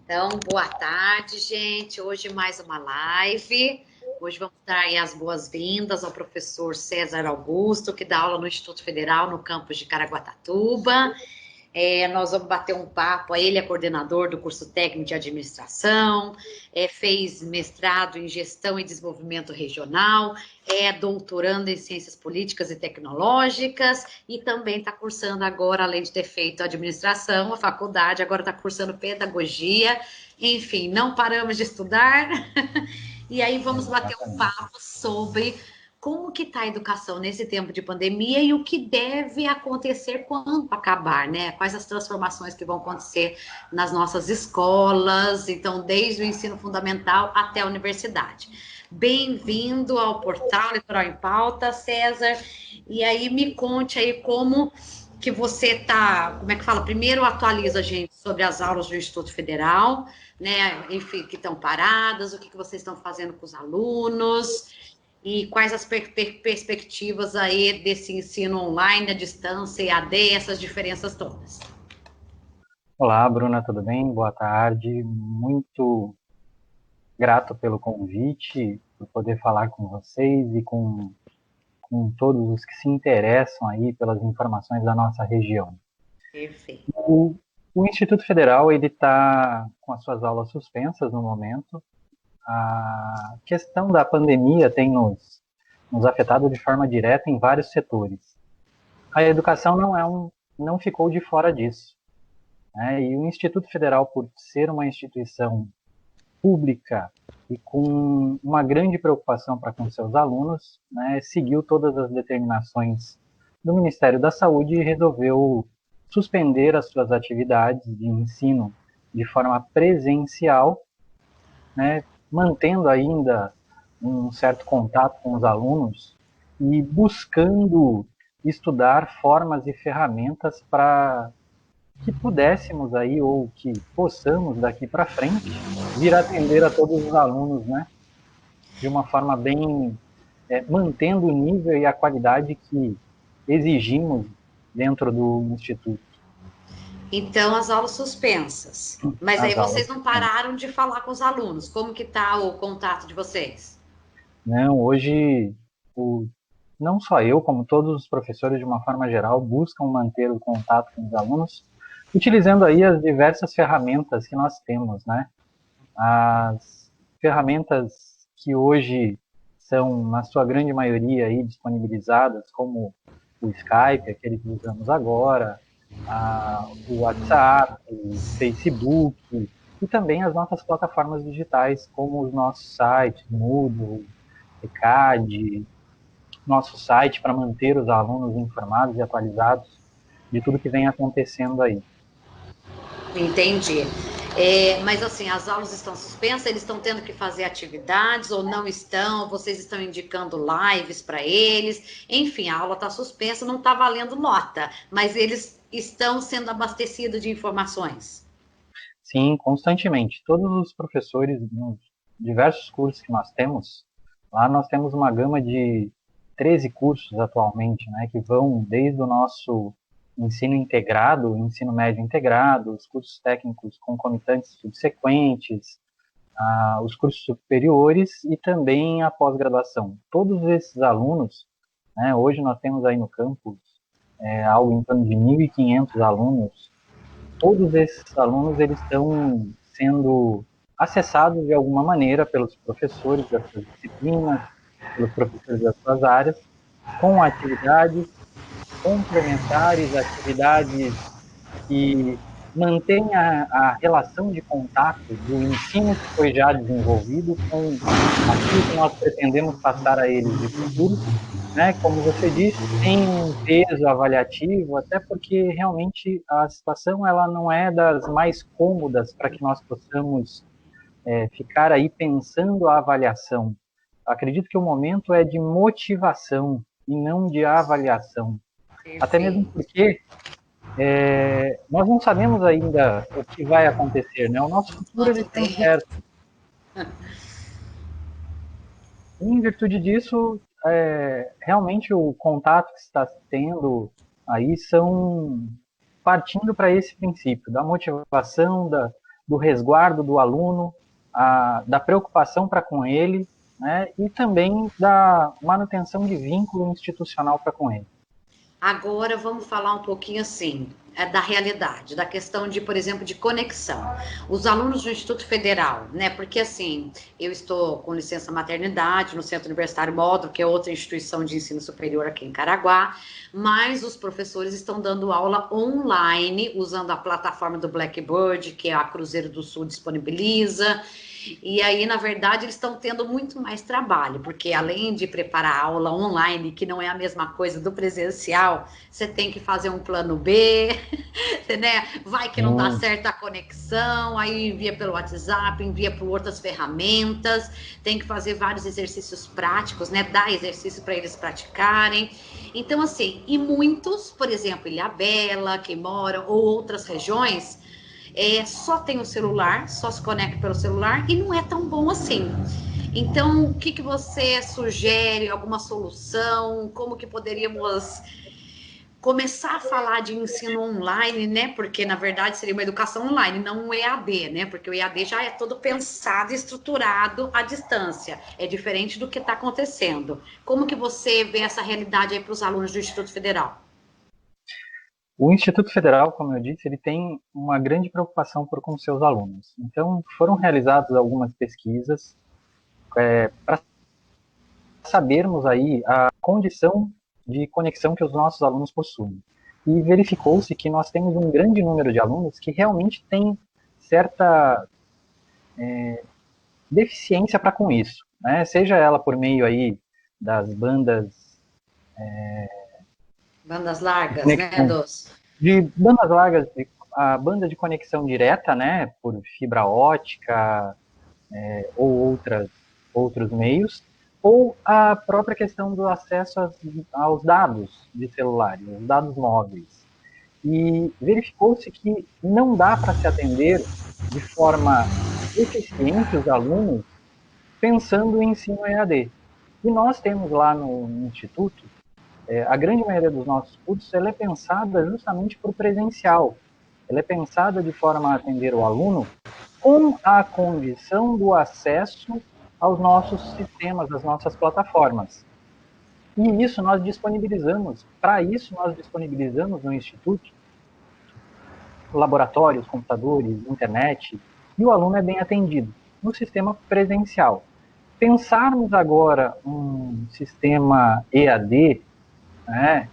Então, boa tarde, gente. Hoje mais uma live. Hoje vamos dar aí as boas-vindas ao professor César Augusto, que dá aula no Instituto Federal, no campus de Caraguatatuba. Nós vamos bater um papo. Ele é coordenador do curso técnico de administração, fez mestrado em gestão e desenvolvimento regional, é doutorando em ciências políticas e tecnológicas e também está cursando agora, além de ter feito administração, a faculdade, agora está cursando pedagogia. Enfim, não paramos de estudar. E aí vamos bater um Exatamente. papo sobre como que está a educação nesse tempo de pandemia e o que deve acontecer quando acabar, né? Quais as transformações que vão acontecer nas nossas escolas, então, desde o ensino fundamental até a universidade. Bem-vindo ao portal Litoral em Pauta, César. E aí me conte aí como que você tá, como é que fala? Primeiro atualiza a gente sobre as aulas do Instituto Federal, né? Enfim, que estão paradas, o que vocês estão fazendo com os alunos e quais as perspectivas aí desse ensino online, à distância, EAD, essas diferenças todas. Olá, Bruna, tudo bem? Boa tarde. Muito grato pelo convite, por poder falar com vocês e com todos os que se interessam aí pelas informações da nossa região. Perfeito. O Instituto Federal ele está com as suas aulas suspensas no momento. A questão da pandemia tem nos afetado de forma direta em vários setores. A educação não ficou de fora disso, né? E o Instituto Federal, por ser uma instituição pública e com uma grande preocupação para com seus alunos, né, seguiu todas as determinações do Ministério da Saúde e resolveu suspender as suas atividades de ensino de forma presencial, né, mantendo ainda um certo contato com os alunos e buscando estudar formas e ferramentas para que pudéssemos aí, ou que possamos daqui para frente, vir atender a todos os alunos, né? De uma forma bem, mantendo o nível e a qualidade que exigimos dentro do Instituto. Então, as aulas suspensas. Mas aí As aulas vocês não suspensas. pararam de falar com os alunos. Como que tá o contato de vocês? Não, hoje, o, não só eu, como todos os professores, de uma forma geral, buscam manter o contato com os alunos, utilizando aí as diversas ferramentas que nós temos, né? As ferramentas que hoje são, na sua grande maioria, aí, disponibilizadas, como o Skype, aquele que usamos agora, o WhatsApp, o Facebook, e também as nossas plataformas digitais, como os nossos sites, Moodle, ECAD, nosso site para manter os alunos informados e atualizados de tudo que vem acontecendo aí. Entendi. Mas assim, as aulas estão suspensas, eles estão tendo que fazer atividades ou não estão? Vocês estão indicando lives para eles? Enfim, a aula está suspensa, não está valendo nota, mas eles estão sendo abastecidos de informações. Sim, constantemente. Todos os professores, nos diversos cursos que nós temos, lá nós temos uma gama de 13 cursos atualmente, né, que vão desde o nosso ensino integrado, ensino médio integrado, os cursos técnicos concomitantes subsequentes, os cursos superiores e também a pós-graduação. Todos esses alunos, né, hoje nós temos aí no campus algo em torno de 1.500 alunos. Todos esses alunos eles estão sendo acessados de alguma maneira pelos professores das suas disciplinas, pelos professores das suas áreas, com atividades complementares, atividades que mantêm a relação de contato do ensino que foi já desenvolvido com aquilo que nós pretendemos passar a eles de futuro, né? Como você disse, sem um peso avaliativo, até porque realmente a situação ela não é das mais cômodas para que nós possamos ficar aí pensando a avaliação. Acredito que o momento é de motivação e não de avaliação. Até mesmo Perfeito. porque nós não sabemos ainda o que vai acontecer, né? O nosso futuro ele Quanto está tempo? incerto. Em virtude disso, realmente o contato que está tendo aí são partindo para esse princípio da motivação, do resguardo do aluno, da preocupação para com ele, né, e também da manutenção de vínculo institucional para com ele. Agora vamos falar um pouquinho assim, da realidade, da questão de, por exemplo, de conexão. Os alunos do Instituto Federal, né? Porque assim, eu estou com licença maternidade no Centro Universitário Módulo, que é outra instituição de ensino superior aqui em Caraguá, mas os professores estão dando aula online, usando a plataforma do Blackboard, que a Cruzeiro do Sul disponibiliza. E aí, na verdade, eles estão tendo muito mais trabalho, porque além de preparar a aula online, que não é a mesma coisa do presencial, você tem que fazer um plano B, né? Vai que não dá certo a conexão, aí envia pelo WhatsApp, envia por outras ferramentas, tem que fazer vários exercícios práticos, né? Dar exercício para eles praticarem. Então, assim, e muitos, por exemplo, Ilhabela, que moram, ou outras regiões, só tem o celular, só se conecta pelo celular e não é tão bom assim. Então, o que você sugere? Alguma solução? Como que poderíamos começar a falar de ensino online, né? Porque, na verdade, seria uma educação online, não um EAD, né? Porque o EAD já é todo pensado e estruturado à distância. É diferente do que está acontecendo. Como que você vê essa realidade aí para os alunos do Instituto Federal? O Instituto Federal, como eu disse, ele tem uma grande preocupação com seus alunos. Então, foram realizadas algumas pesquisas para sabermos aí a condição de conexão que os nossos alunos possuem. E verificou-se que nós temos um grande número de alunos que realmente tem certa deficiência para com isso, né? Seja ela por meio aí das bandas Bandas de largas, né, conexão, Dos? de bandas largas, a banda de conexão direta, né, por fibra ótica, ou outros meios, ou a própria questão do acesso aos dados de celulares, os dados móveis. E verificou-se que não dá para se atender de forma eficiente os alunos pensando em ensino EAD. E nós temos lá no Instituto, a grande maioria dos nossos cursos, ela é pensada justamente para o presencial. Ela é pensada de forma a atender o aluno com a condição do acesso aos nossos sistemas, às nossas plataformas. E isso nós disponibilizamos, para isso nós disponibilizamos no Instituto laboratórios, computadores, internet, e o aluno é bem atendido no sistema presencial. Pensarmos agora um sistema EAD, né,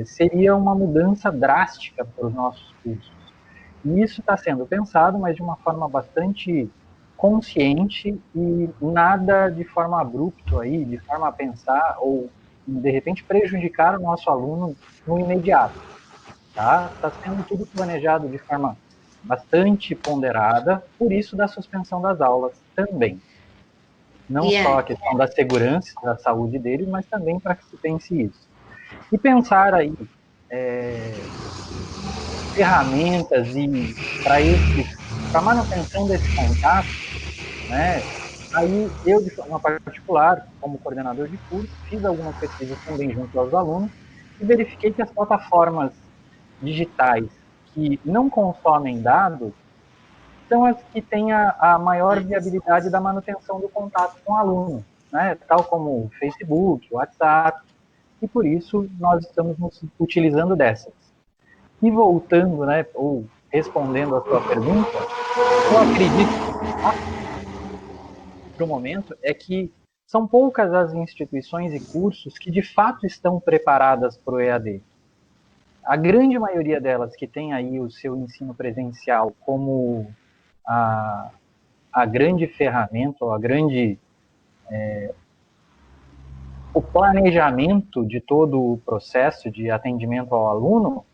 seria uma mudança drástica para os nossos cursos. E isso está sendo pensado, mas de uma forma bastante consciente e nada de forma abrupta aí, de forma a pensar ou de repente prejudicar o nosso aluno no imediato. Tá? Está sendo tudo planejado de forma bastante ponderada, por isso da suspensão das aulas também. Não E só a questão da segurança, da saúde deles, mas também para que se pense isso. E pensar aí ferramentas e para a manutenção desse contato, né? Aí eu, de forma particular, como coordenador de curso, fiz algumas pesquisas também junto aos alunos e verifiquei que as plataformas digitais que não consomem dados são as que têm a maior viabilidade da manutenção do contato com o aluno, né? Tal como o Facebook, o WhatsApp, e por isso nós estamos nos utilizando dessas. E voltando, né, ou respondendo a sua pergunta, eu acredito para o momento é que são poucas as instituições e cursos que de fato estão preparadas para o EAD. A grande maioria delas que tem aí o seu ensino presencial como a grande ferramenta, ou o planejamento de todo o processo de atendimento ao aluno,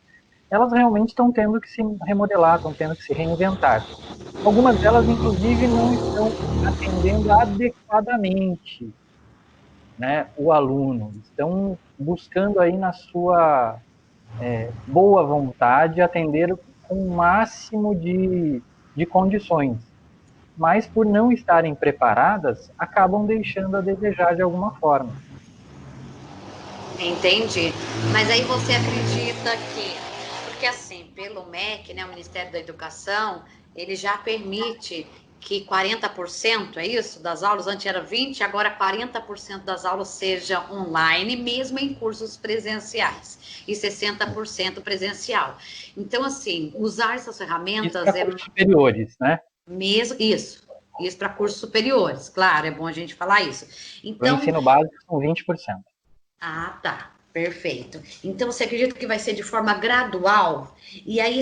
elas realmente estão tendo que se remodelar, estão tendo que se reinventar. Algumas delas, inclusive, não estão atendendo adequadamente, né, o aluno, estão buscando aí na sua boa vontade atender com o máximo de condições, mas por não estarem preparadas, acabam deixando a desejar de alguma forma. Entendi. Mas aí você acredita que, porque assim, pelo MEC, né, o Ministério da Educação, ele já permite que 40%, é isso, das aulas, antes era 20%, agora 40% das aulas seja online, mesmo em cursos presenciais, e 60% presencial. Então, assim, usar essas Isso ferramentas para cursos superiores, né? mesmo isso para cursos superiores, claro, é bom a gente falar isso. Para o Então, ensino básico são 20%. tá. Perfeito. Então, você acredita que vai ser de forma gradual? E aí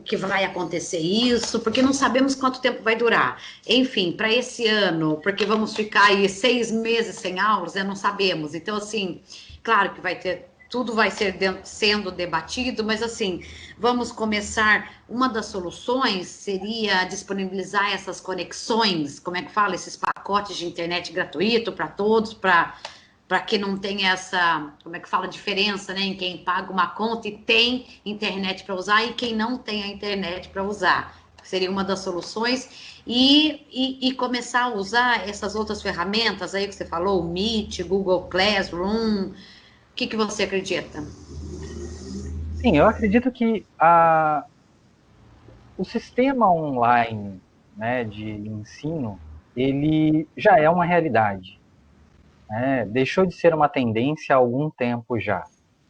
que vai acontecer isso, porque não sabemos quanto tempo vai durar. Enfim, para esse ano, porque vamos ficar aí 6 meses sem aulas, né? Não sabemos. Então, assim, claro que vai ter, tudo vai ser sendo debatido, mas assim, vamos começar. Uma das soluções seria disponibilizar essas conexões, como é que fala, esses pacotes de internet gratuito para todos, para que não tenha essa, como é que fala, diferença, né, em quem paga uma conta e tem internet para usar e quem não tem a internet para usar. Seria uma das soluções. E começar a usar essas outras ferramentas aí que você falou, o Meet, Google Classroom. O que você acredita? Sim, eu acredito que o sistema online, né, de ensino, ele já é uma realidade, né? Deixou de ser uma tendência há algum tempo já.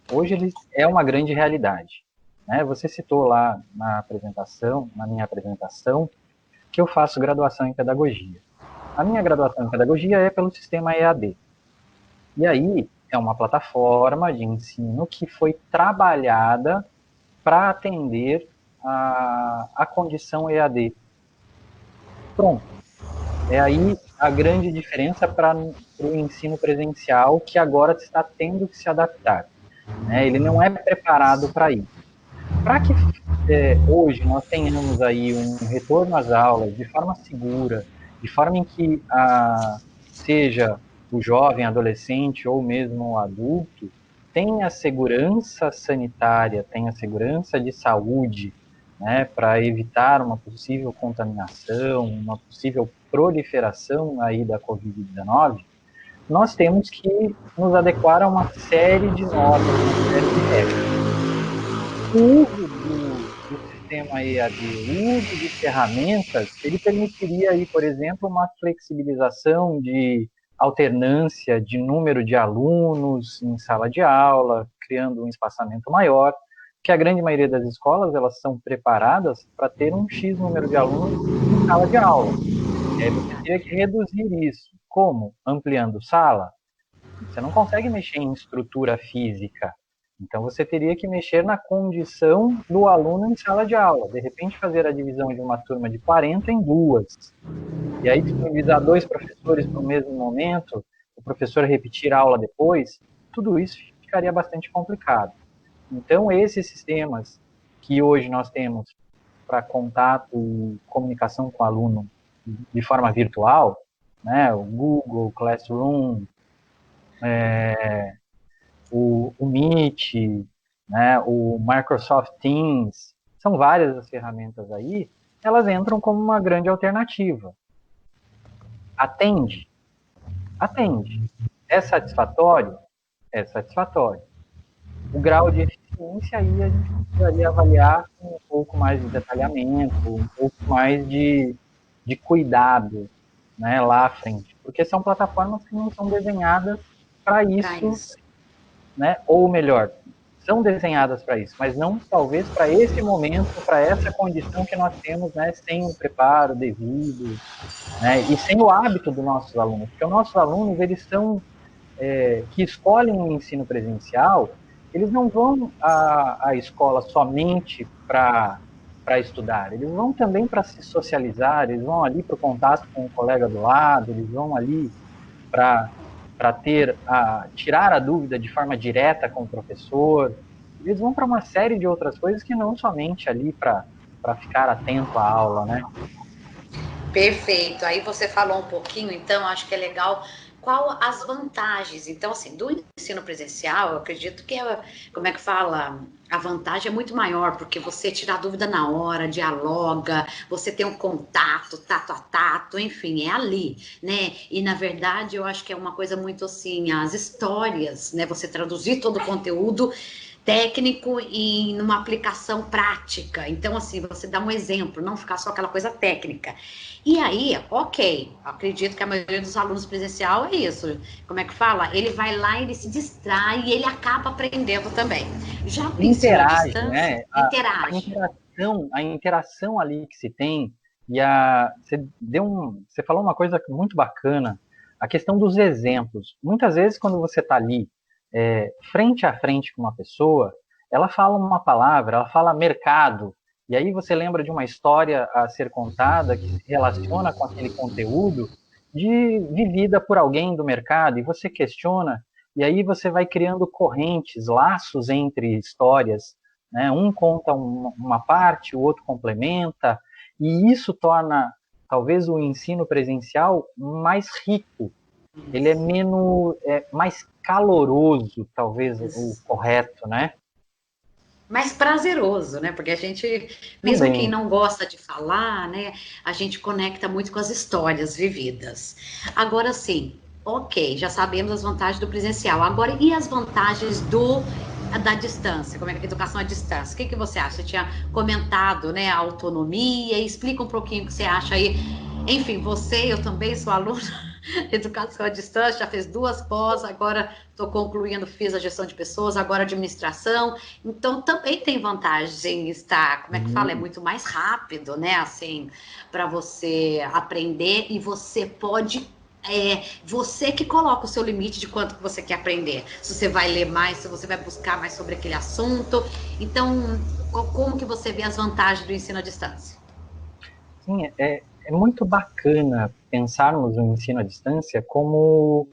Hoje ele é uma grande realidade, né? Você citou lá na minha apresentação, que eu faço graduação em pedagogia. A minha graduação em pedagogia é pelo sistema EAD. E aí é uma plataforma de ensino que foi trabalhada para atender a condição EAD. Pronto. É aí a grande diferença para o ensino presencial, que agora está tendo que se adaptar, né? Ele não é preparado para isso. Para que hoje nós tenhamos aí um retorno às aulas de forma segura, de forma em que seja o jovem, adolescente ou mesmo o adulto tenha segurança sanitária, tenha segurança de saúde, né, para evitar uma possível contaminação, uma possível proliferação aí da Covid-19, nós temos que nos adequar a uma série de normas, uma série de regras. O uso do sistema EAD, o uso de ferramentas, ele permitiria aí, por exemplo, uma flexibilização de alternância de número de alunos em sala de aula, criando um espaçamento maior, que a grande maioria das escolas elas são preparadas para ter um X número de alunos em sala de aula. E aí você teria que reduzir isso. Como? Ampliando sala? Você não consegue mexer em estrutura física. Então você teria que mexer na condição do aluno em sala de aula. De repente fazer a divisão de uma turma de 40 em duas. E aí disponibilizar dois professores para o mesmo momento, o professor repetir a aula depois, tudo isso ficaria bastante complicado. Então esses sistemas que hoje nós temos para contato e comunicação com o aluno de forma virtual, né, o Google Classroom, o Meet, né, o Microsoft Teams, são várias as ferramentas aí, elas entram como uma grande alternativa. Atende? Atende. É satisfatório? É satisfatório. O grau de eficiência aí a gente precisaria avaliar com um pouco mais de detalhamento, um pouco mais de cuidado, né, lá à frente. Porque são plataformas que não são desenhadas para isso, né? Ou melhor, são desenhadas para isso, mas não talvez para esse momento, para essa condição que nós temos, né, sem o preparo devido, né, e sem o hábito dos nossos alunos, porque os nossos alunos eles são que escolhem o ensino presencial, eles não vão à escola somente para estudar, eles vão também para se socializar, eles vão ali para o contato com o colega do lado, eles vão ali para tirar a dúvida de forma direta com o professor, eles vão para uma série de outras coisas que não somente ali para ficar atento à aula, né? Perfeito. Aí você falou um pouquinho, então acho que é legal. Qual as vantagens? Então, assim, do ensino presencial, eu acredito que como é que fala? A vantagem é muito maior, porque você tira a dúvida na hora, dialoga, você tem um contato, tato a tato, enfim, é ali, né? E na verdade, eu acho que é uma coisa muito assim, as histórias, né? Você traduzir todo o conteúdo técnico e numa aplicação prática. Então, assim, você dá um exemplo, não ficar só aquela coisa técnica. E aí, ok, acredito que a maioria dos alunos presencial é isso. Como é que fala? Ele vai lá, ele se distrai e ele acaba aprendendo também. Já o ensino à Interage, distância, né? interage. A interação ali que se tem, você falou uma coisa muito bacana, a questão dos exemplos. Muitas vezes, quando você está ali, frente a frente com uma pessoa, ela fala uma palavra, ela fala mercado, e aí você lembra de uma história a ser contada que se relaciona com aquele conteúdo vivida por alguém do mercado, e você questiona, e aí você vai criando correntes, laços entre histórias, né? Um conta uma parte, o outro complementa, e isso torna talvez o ensino presencial mais rico. Ele mais caloroso, talvez o correto, né? Mais prazeroso, né? Porque a gente, mesmo quem Também. não gosta de falar, né? A gente conecta muito com as histórias vividas. Agora sim, ok, já sabemos as vantagens do presencial. Agora, e as vantagens da distância? Como é que a educação à distância? O que, que você acha? Você tinha comentado, né? A autonomia. Explica um pouquinho o que você acha aí. Enfim, eu também sou aluna educação à distância, já fez 2 pós, agora estou concluindo, fiz a gestão de pessoas, agora administração. Então, também tem vantagem em estar, como é que fala? É muito mais rápido, né? Assim, para você aprender e você pode. Você que coloca o seu limite de quanto que você quer aprender. Se você vai ler mais, se você vai buscar mais sobre aquele assunto. Então, como que você vê as vantagens do ensino à distância? Sim, é muito bacana pensarmos o ensino à distância como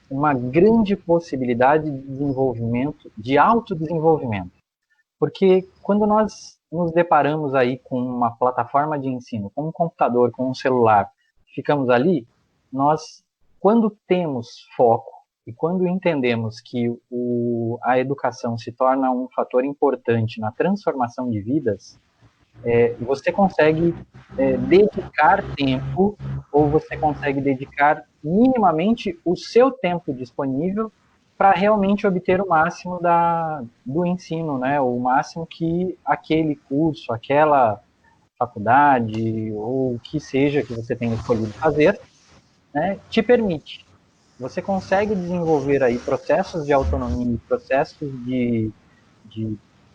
uma grande possibilidade de desenvolvimento, de autodesenvolvimento. Porque quando nós nos deparamos aí com uma plataforma de ensino, com um computador, com um celular, ficamos ali, nós, quando temos foco e quando entendemos que a educação se torna um fator importante na transformação de vidas, você consegue dedicar tempo ou você consegue dedicar minimamente o seu tempo disponível para realmente obter o máximo do ensino, né? O máximo que aquele curso, aquela faculdade ou o que seja que você tenha escolhido fazer, né, te permite. Você consegue desenvolver aí processos de autonomia, processos de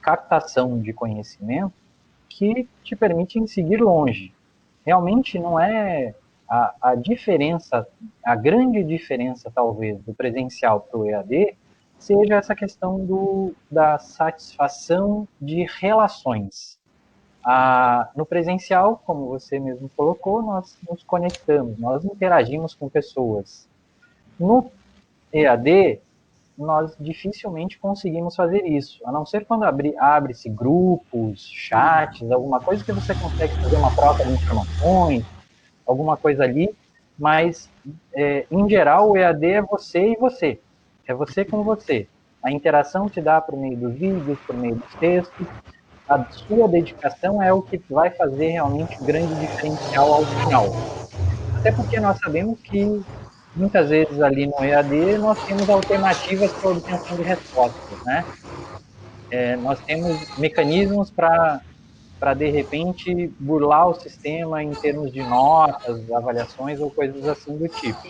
captação de conhecimento que te permitem seguir longe. Realmente não é a diferença, a grande diferença, talvez, do presencial para o EAD, seja essa questão da satisfação de relações. No presencial, como você mesmo colocou, nós nos conectamos, nós interagimos com pessoas. No EAD, nós dificilmente conseguimos fazer isso, a não ser quando abre-se grupos, chats, alguma coisa que você consegue fazer uma troca de informações, alguma coisa ali, mas em geral o EAD é você e você, é você com você. A interação se dá por meio dos vídeos, por meio dos textos, a sua dedicação é o que vai fazer realmente o grande diferencial ao final. Até porque nós sabemos que muitas vezes ali no EAD nós temos alternativas para obtenção de respostas, né? Nós temos mecanismos para de repente burlar o sistema em termos de notas, avaliações ou coisas assim do tipo,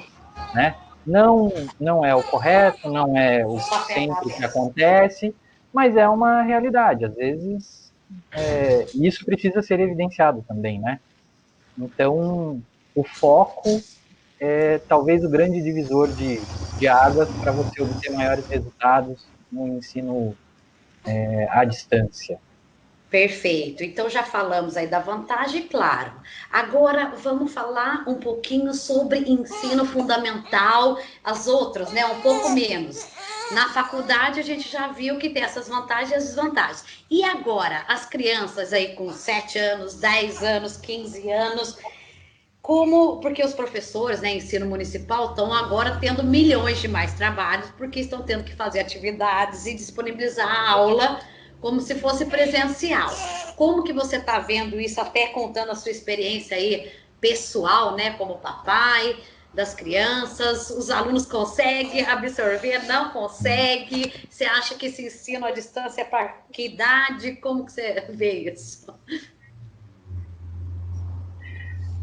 né? Não é o correto, não é o Só sempre que ferramentas. acontece, mas é uma realidade. Às vezes isso precisa ser evidenciado também, né? Então o foco talvez o grande divisor de águas para você obter maiores resultados no ensino à distância. Perfeito. Então já falamos aí da vantagem, claro. Agora vamos falar um pouquinho sobre ensino fundamental, as outras, né? Um pouco menos. Na faculdade a gente já viu que tem essas vantagens e as desvantagens. E agora, as crianças aí com 7 anos, 10 anos, 15 anos, como, porque os professores, né, ensino municipal, estão agora tendo milhões de mais trabalhos, porque estão tendo que fazer atividades e disponibilizar a aula como se fosse presencial. Como que você está vendo isso, até contando a sua experiência aí pessoal, né, como papai? das crianças? Os alunos conseguem absorver? Não conseguem? Você acha que esse ensino à distância é para que idade? Como que você vê isso?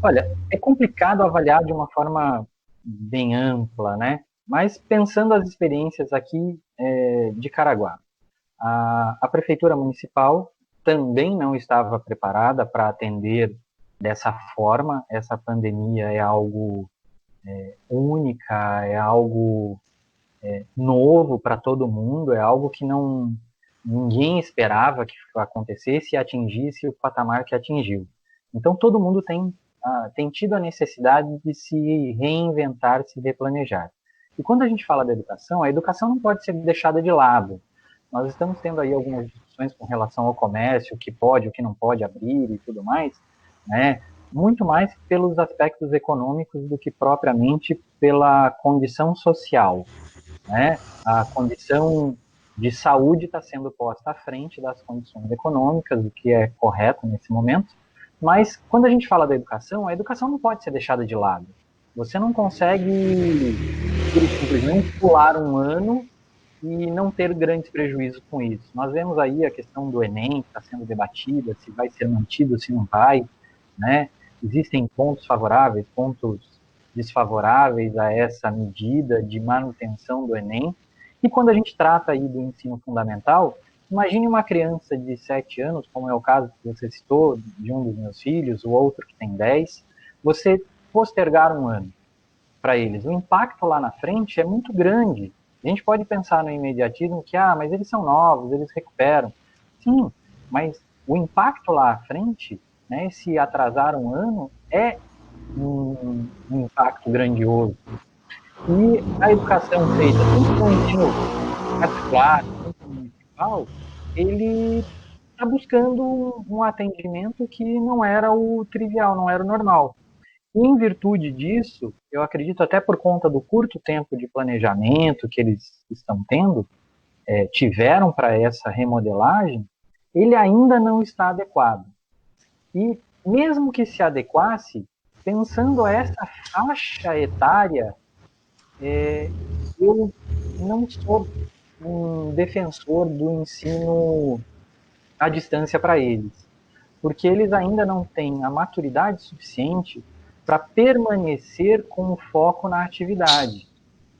Olha, é complicado avaliar de uma forma bem ampla, né? Mas pensando as experiências aqui de Caraguá, a prefeitura municipal também não estava preparada para atender dessa forma. Essa pandemia é algo única, é algo novo para todo mundo, é algo que ninguém esperava que acontecesse e atingisse o patamar que atingiu. Então todo mundo tem tido a necessidade de se reinventar, se replanejar. E quando a gente fala da educação, a educação não pode ser deixada de lado. Nós estamos tendo aí algumas discussões com relação ao comércio, o que pode, o que não pode abrir e tudo mais, né? Muito mais pelos aspectos econômicos do que propriamente pela condição social, né? A condição de saúde está sendo posta à frente das condições econômicas, o que é correto nesse momento. Mas quando a gente fala da educação, a educação não pode ser deixada de lado. Você não consegue simplesmente pular um ano e não ter grandes prejuízos com isso. Nós vemos aí a questão do Enem, que está sendo debatida, se vai ser mantido, se não vai, né? Existem pontos favoráveis, pontos desfavoráveis a essa medida de manutenção do Enem. E quando a gente trata aí do ensino fundamental, imagine uma criança de 7 anos, como é o caso que você citou, de um dos meus filhos, o outro que tem 10, você postergar um ano para eles. O impacto lá na frente é muito grande. A gente pode pensar no imediatismo que, mas eles são novos, eles recuperam. Sim, mas o impacto lá à frente, né, se atrasar um ano, é um impacto grandioso. E a educação feita tanto no ensino particular quanto no municipal, ele está buscando um atendimento que não era o trivial, não era o normal. E em virtude disso, eu acredito até por conta do curto tempo de planejamento que eles estão tendo, tiveram para essa remodelagem, ele ainda não está adequado. E mesmo que se adequasse, pensando a essa faixa etária, eu não sou um defensor do ensino à distância para eles, porque eles ainda não têm a maturidade suficiente para permanecer com o foco na atividade.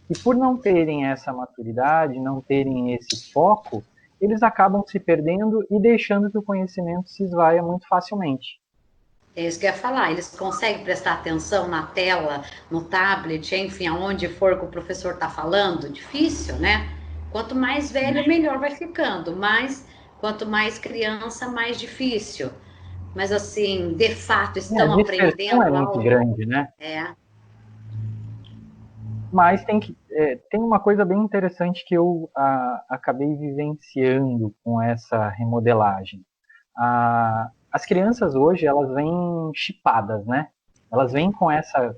E por não terem essa maturidade, não terem esse foco, eles acabam se perdendo e deixando que o conhecimento se esvaia muito facilmente. É isso que eu ia falar, eles conseguem prestar atenção na tela, no tablet, enfim, aonde for que o professor está falando? Difícil, né? Quanto mais velho, melhor vai ficando, mas quanto mais criança, mais difícil. Mas assim, de fato, A estão dispersão é aprendendo muito algo? grande, né? É. Mas tem uma coisa bem interessante que eu acabei vivenciando com essa remodelagem. As crianças hoje, elas vêm chipadas, né? Elas vêm com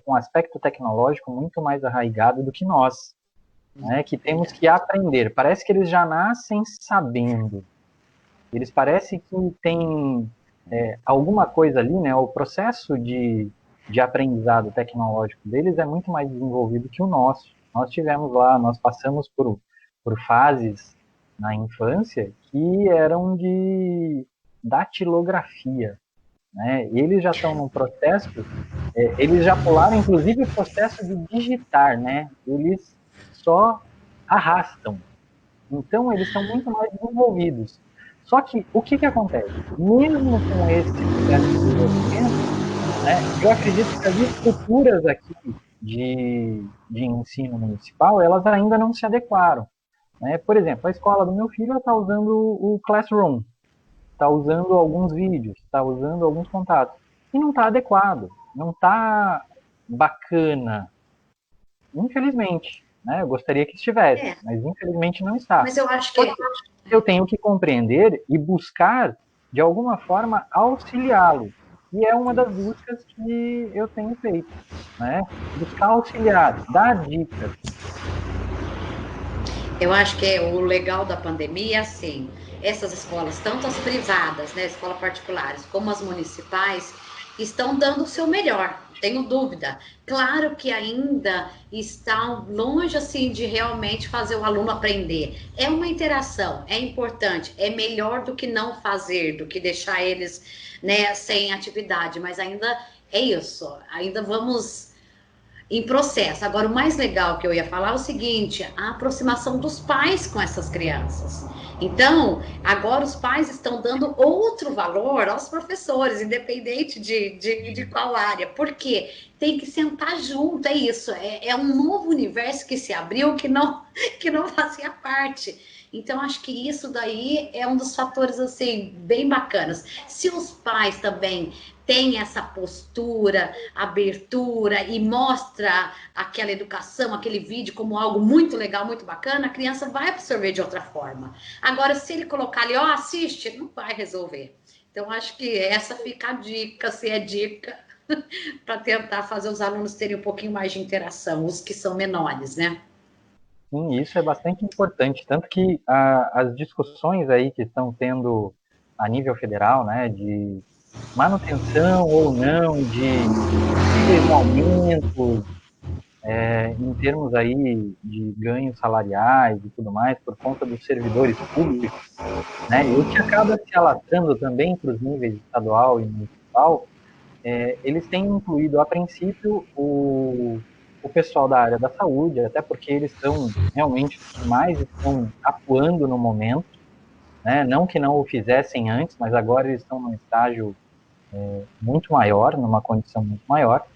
com um aspecto tecnológico muito mais arraigado do que nós, né? Que temos que aprender. Parece que eles já nascem sabendo. Eles parecem que têm alguma coisa ali, né? O processo de aprendizado tecnológico deles é muito mais desenvolvido que o nosso. Nós passamos por fases na infância que eram de datilografia, né? Eles já estão num processo, eles já pularam inclusive o processo de digitar, né? Eles só arrastam. Então eles são muito mais desenvolvidos. Só que o que acontece? Mesmo com esse processo de desenvolvimento, né, eu acredito que as estruturas aqui de ensino municipal, elas ainda não se adequaram. Né? Por exemplo, a escola do meu filho está usando o Classroom, está usando alguns vídeos, está usando alguns contatos, e não está adequado, não está bacana, infelizmente. Né? Eu gostaria que estivesse, mas infelizmente não está. Mas eu acho que Eu tenho que compreender e buscar, de alguma forma, auxiliá-lo. E é uma das buscas que eu tenho feito, né? Buscar auxiliar, dar dicas. Eu acho que o legal da pandemia é assim, essas escolas, tanto as privadas, né, escolas particulares, como as municipais, estão dando o seu melhor, tenho dúvida. Claro que ainda está longe assim de realmente fazer o aluno aprender. É uma interação, é importante, é melhor do que não fazer, do que deixar eles, né, sem atividade, mas ainda é isso. Ainda vamos em processo. Agora, o mais legal que eu ia falar é o seguinte: a aproximação dos pais com essas crianças. Então, agora os pais estão dando outro valor aos professores, independente de qual área. Por quê? Tem que sentar junto, é isso. É um novo universo que se abriu que não fazia parte. Então, acho que isso daí é um dos fatores, assim, bem bacanas. Se os pais também têm essa postura, abertura e mostra aquela educação, aquele vídeo como algo muito legal, muito bacana, a criança vai absorver de outra forma. Agora, se ele colocar ali, ó, assiste, não vai resolver. Então, acho que essa fica a dica, se é dica, para tentar fazer os alunos terem um pouquinho mais de interação, os que são menores, né? Sim, isso é bastante importante, tanto que as discussões aí que estão tendo a nível federal, né, de manutenção ou não de possíveis aumentos em termos aí de ganhos salariais e tudo mais por conta dos servidores públicos, né, e o que acaba se alastrando também para os níveis estadual e municipal, eles têm incluído, a princípio, o pessoal da área da saúde, até porque eles são realmente os que mais estão atuando no momento, né? Não que não o fizessem antes, mas agora eles estão num estágio muito maior, numa condição muito maior,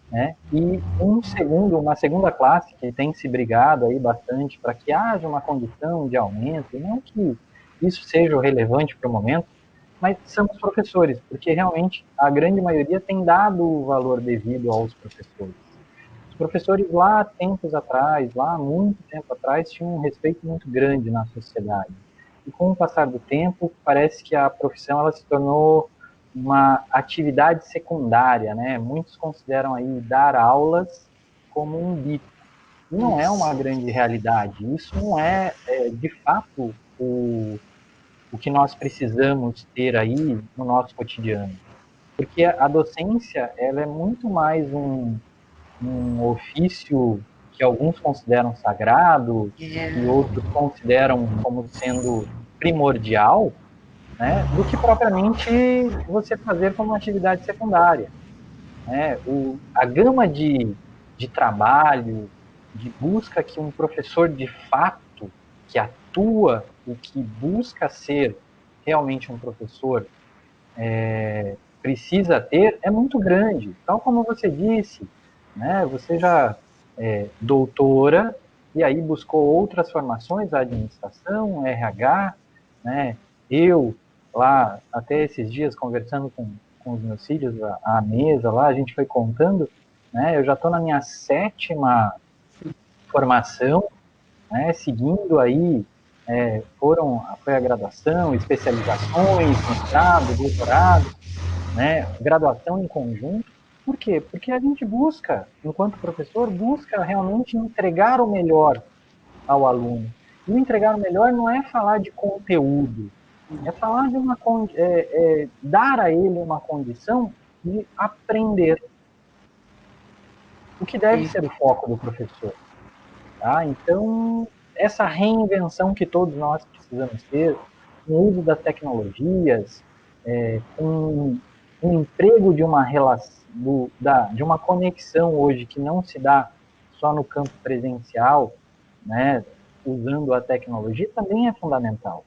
né? E uma segunda classe que tem se brigado aí bastante para que haja uma condição de aumento, não que isso seja o relevante para o momento, mas são os professores, porque realmente a grande maioria tem dado o valor devido aos professores. Os professores lá, tempos atrás, lá muito tempo atrás, tinham um respeito muito grande na sociedade. E com o passar do tempo, parece que a profissão ela se tornou uma atividade secundária, né? Muitos consideram aí dar aulas como um bico. E não é uma Isso. grande realidade. Isso não é de fato, o que nós precisamos ter aí no nosso cotidiano. Porque a docência, ela é muito mais um ofício que alguns consideram sagrado e É, outros consideram como sendo primordial, né, do que propriamente você fazer como uma atividade secundária. Né? A gama de trabalho, de busca que um professor de fato, que atua, o que busca ser realmente um professor, precisa ter, é muito grande. Tal como você disse, né? Você já é doutora e aí buscou outras formações, a administração, RH, né? Eu, lá, até esses dias, conversando com os meus filhos à mesa, lá, a gente foi contando, né? Eu já estou na minha 7ª formação, né? Seguindo aí, foi a graduação, especializações, mestrado, doutorado, né, graduação em conjunto. Por quê? Porque a gente busca, enquanto professor, busca realmente entregar o melhor ao aluno. E o entregar o melhor não é falar de conteúdo, é falar de dar a ele uma condição de aprender, o que deve ser o foco do professor. Tá? Então, essa reinvenção que todos nós precisamos ter, com o uso das tecnologias, com o emprego de uma relação, de uma conexão hoje que não se dá só no campo presencial, né, usando a tecnologia, também é fundamental.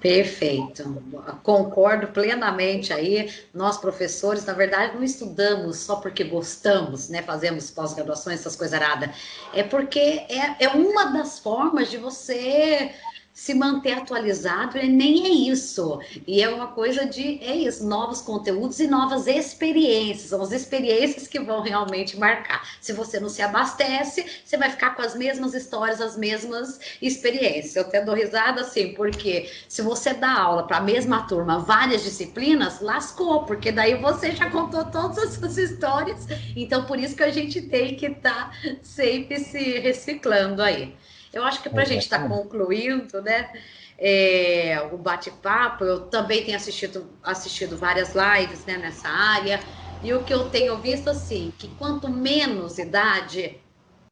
perfeito, concordo plenamente aí. Nós, professores, na verdade, não estudamos só porque gostamos, né? Fazemos pós-graduações, essas coisas aradas. É porque é uma das formas de você se manter atualizado, e nem é isso. E é uma coisa é isso, novos conteúdos e novas experiências. São as experiências que vão realmente marcar. Se você não se abastece, você vai ficar com as mesmas histórias, as mesmas experiências. Eu até dou risada assim, porque se você dá aula para a mesma turma, várias disciplinas, lascou, porque daí você já contou todas as suas histórias. Então, por isso que a gente tem que estar sempre se reciclando aí. Eu acho que para a gente estar Exatamente. concluindo, né? O bate-papo, eu também tenho assistido várias lives, né, nessa área. E o que eu tenho visto, assim, que quanto menos idade,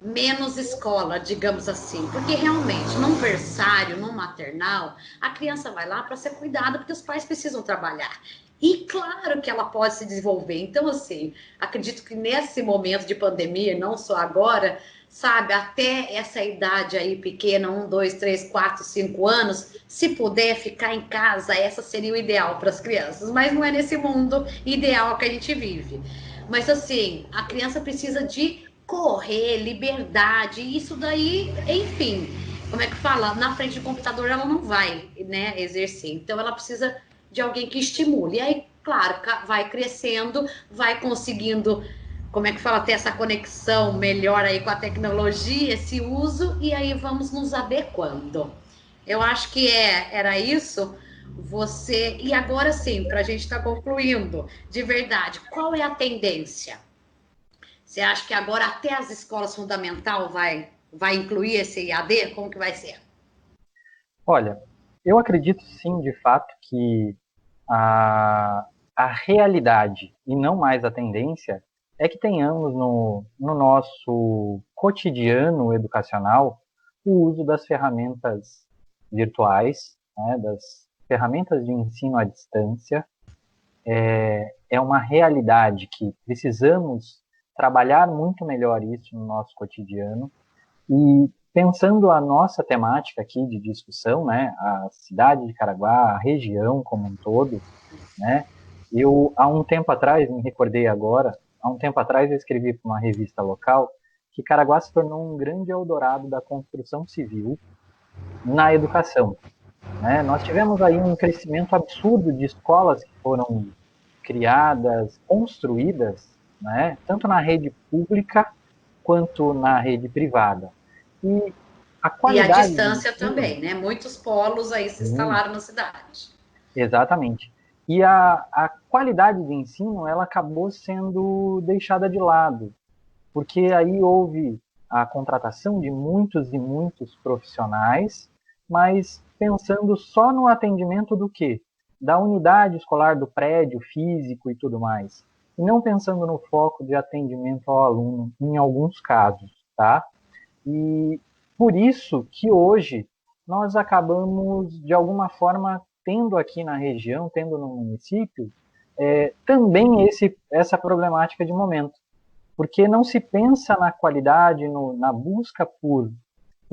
menos escola, digamos assim. Porque realmente, num berçário, num maternal, a criança vai lá para ser cuidada, porque os pais precisam trabalhar. E claro que ela pode se desenvolver. Então, assim, acredito que nesse momento de pandemia, não só agora, sabe, até essa idade aí pequena, 1, 2, 3, 4, 5 anos, se puder ficar em casa, essa seria o ideal para as crianças. Mas não é nesse mundo ideal que a gente vive. Mas assim, a criança precisa de correr, liberdade, isso daí, enfim, como é que fala? Na frente do computador ela não vai, né, exercer. Então ela precisa de alguém que estimule. E aí, claro, vai crescendo, vai conseguindo, como é que fala, ter essa conexão melhor aí com a tecnologia, esse uso, e aí vamos nos adequando. Eu acho que era isso. Você. E agora sim, para a gente estar concluindo, de verdade, qual é a tendência? Você acha que agora até as escolas fundamental vai incluir esse IAD? Como que vai ser? Olha, eu acredito sim, de fato, que a, a realidade e não mais a tendência é que tenhamos no nosso cotidiano educacional o uso das ferramentas virtuais, né, das ferramentas de ensino à distância. É uma realidade que precisamos trabalhar muito melhor isso no nosso cotidiano. E pensando a nossa temática aqui de discussão, né, a cidade de Caraguá, a região como um todo, né, eu, há um tempo atrás, me recordei agora, há um tempo atrás eu escrevi para uma revista local que Caraguá se tornou um grande Eldorado da construção civil na educação. Né? Nós tivemos aí um crescimento absurdo de escolas que foram criadas, construídas, né, tanto na rede pública quanto na rede privada. E a E a qualidade de distância ensino, também, né? Muitos polos aí se sim, instalaram na cidade. exatamente. E a qualidade de ensino, ela acabou sendo deixada de lado, porque aí houve a contratação de muitos e muitos profissionais, mas pensando só no atendimento do quê? Da unidade escolar, do prédio físico e tudo mais. E não pensando no foco de atendimento ao aluno, em alguns casos, tá? E por isso que hoje nós acabamos, de alguma forma, tendo aqui na região, tendo no município, também essa problemática de momento. Porque não se pensa na qualidade, na busca por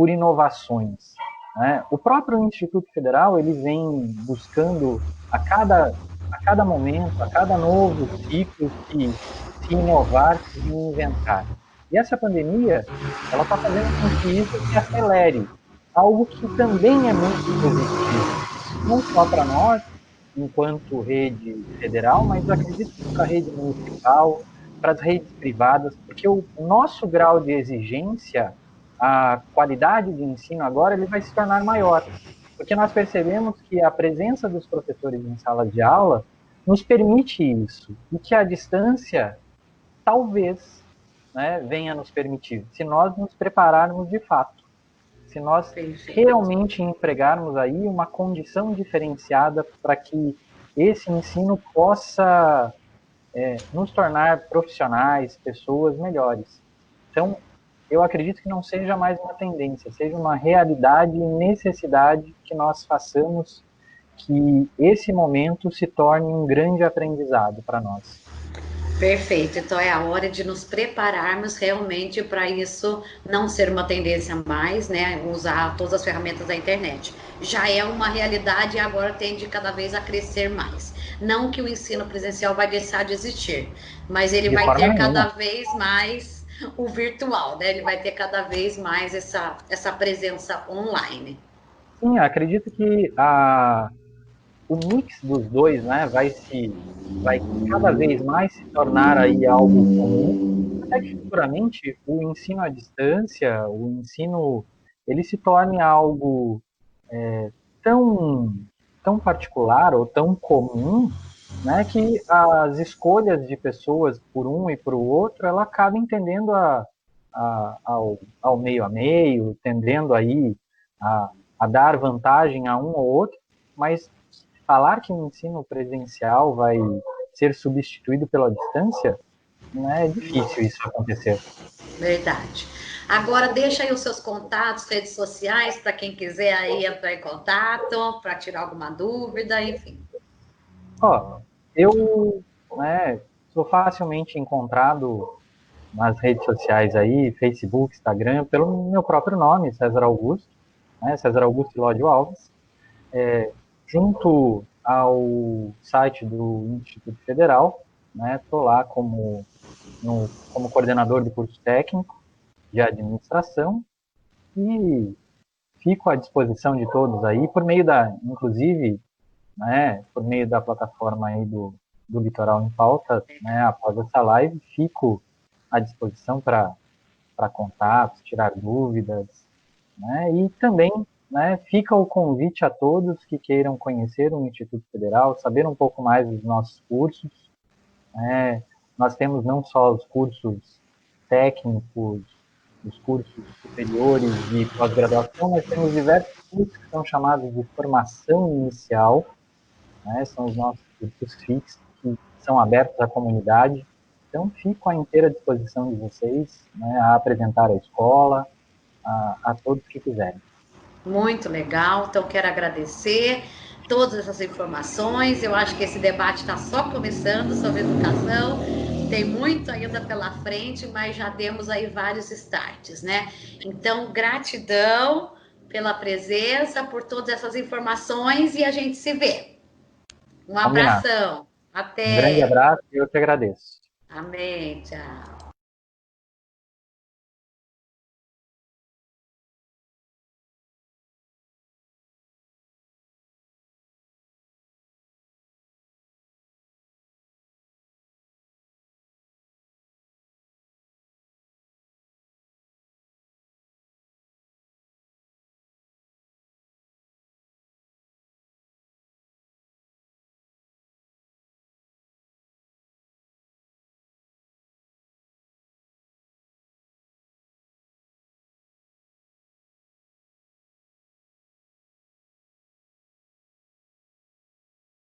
inovações. Né? O próprio Instituto Federal ele vem buscando a cada momento, a cada novo ciclo, se inovar, se reinventar. E essa pandemia, ela está fazendo com que isso se acelere, algo que também é muito positivo, não só para nós, enquanto rede federal, mas acredito que para a rede municipal, para as redes privadas, porque o nosso grau de exigência, a qualidade de ensino agora, ele vai se tornar maior, porque nós percebemos que a presença dos professores em salas de aula nos permite isso, e que a distância talvez, né, venha nos permitir, se nós nos prepararmos de fato, se nós Perfeito. realmente empregarmos aí uma condição diferenciada para que esse ensino possa nos tornar profissionais, pessoas melhores. Então, eu acredito que não seja mais uma tendência, seja uma realidade e necessidade que nós façamos que esse momento se torne um grande aprendizado para nós. Perfeito. Então é a hora de nos prepararmos realmente para isso não ser uma tendência mais, né? Usar todas as ferramentas da internet. Já é uma realidade e agora tende cada vez a crescer mais. Não que o ensino presencial vai deixar de existir, mas ele De vai forma ter cada nenhuma. vez mais o virtual, né? Ele vai ter cada vez mais essa presença online. Sim, acredito que o mix dos dois, né, vai cada vez mais se tornar aí algo comum, até que futuramente o ensino à distância, o ensino, ele se torne algo tão, tão particular ou tão comum, né, que as escolhas de pessoas por um e por outro, ela acaba entendendo ao meio a meio, tendendo aí a, a dar vantagem a um ou outro, mas falar que o ensino presencial vai ser substituído pela distância, não é difícil isso acontecer. Verdade. Agora deixa aí os seus contatos, redes sociais, para quem quiser aí entrar em contato, para tirar alguma dúvida, enfim. Ó, eu, né, sou facilmente encontrado nas redes sociais aí, Facebook, Instagram, pelo meu próprio nome, César Augusto, né, César Augusto Lódio Alves, junto ao site do Instituto Federal, né, estou lá como coordenador do curso técnico de administração e fico à disposição de todos aí, inclusive, né, por meio da plataforma aí do Litoral em Pauta, né, após essa live, fico à disposição para contatos, tirar dúvidas, né, e também, né, fica o convite a todos que queiram conhecer o Instituto Federal, saber um pouco mais dos nossos cursos, né, nós temos não só os cursos técnicos, os cursos superiores de pós-graduação, nós temos diversos cursos que são chamados de formação inicial, né, são os nossos cursos fixos, que são abertos à comunidade. Então, fico à inteira disposição de vocês, né, a apresentar a escola, a todos que quiserem. Muito legal, então quero agradecer todas essas informações. Eu acho que esse debate está só começando sobre educação, tem muito ainda pela frente, mas já demos aí vários starts, né? Então, gratidão pela presença, por todas essas informações e a gente se vê. Um Combinado. abração, Um grande até. abraço e eu te agradeço. Amém, tchau.